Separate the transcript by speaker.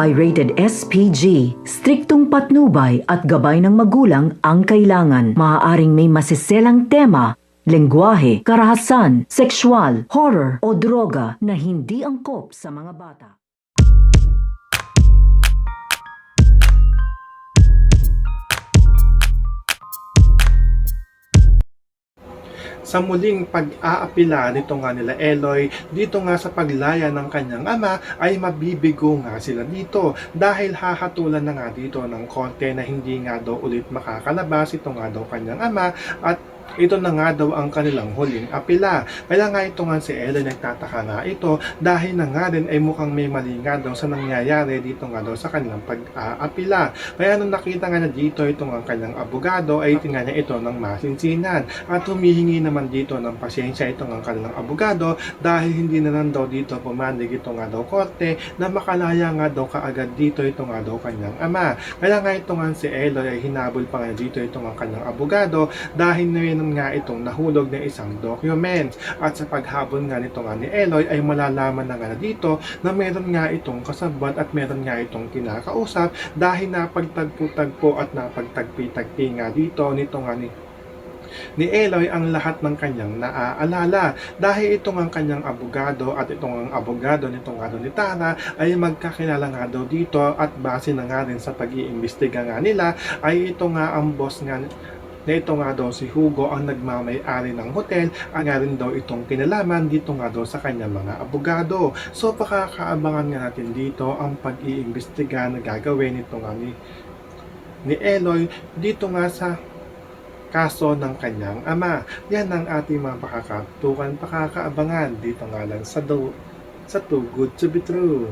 Speaker 1: ay rated SPG. Striktong patnubay at gabay ng magulang ang kailangan. Maaaring may masiselang tema, lengguwahe, karahasan, sexual, horror o droga na hindi angkop sa mga bata.
Speaker 2: Sa muling pag-aapila nito nga nila Eloy, dito nga sa paglaya ng kanyang ama ay mabibigo nga sila dito dahil hahatulan na nga dito ng konte na hindi nga daw ulit makakalabas ito nga daw kanyang ama at ito na nga daw ang kanilang huling apila. Kaya nga ito nga si Eloy nagtataka nga ito dahil na nga din ay mukhang may mali nga daw sa nangyayari dito nga daw sa kanilang pag-aapila. Kaya nung nakita nga na dito ito nga kanyang abogado ay tingnan niya ito ng masinsinan at humihingi naman dito ng pasensya ito nga kanilang abogado dahil hindi na lang daw dito pumandig ito nga daw korte na makalaya nga daw kaagad dito ito nga daw kanyang ama. Kaya nga ito nga si Eloy ay hinabol pa nga dito ito nga kanyang abogado dahil na nga itong nahulog na isang document at sa paghabol nga nito nga ni Eloy ay malalaman na nga dito na meron nga itong kasabwat at meron nga itong kinakausap dahil napagtagpo-tagpo at napagtagpi-tagpi nga dito nito nga ni Eloy ang lahat ng kanyang naaalala dahil itong ang kanyang abogado at itong ang abogado nitong nga ni Tara ay magkakilala nga daw dito at base na nga rin sa pag-iimbestiga nga nila ay ito nga ang boss nga na ito nga daw si Hugo ang nagmamay-ari ng hotel ang nga rin daw itong kinalaman dito nga daw sa kanyang mga abogado. So pakakaabangan nga natin dito ang pag-iimbestiga na gagawin nito nga ni Eloy dito nga sa kaso ng kanyang ama. Yan ang ating mga pakakatukan, pakakaabangan dito nga lang sa Too Good to Be True.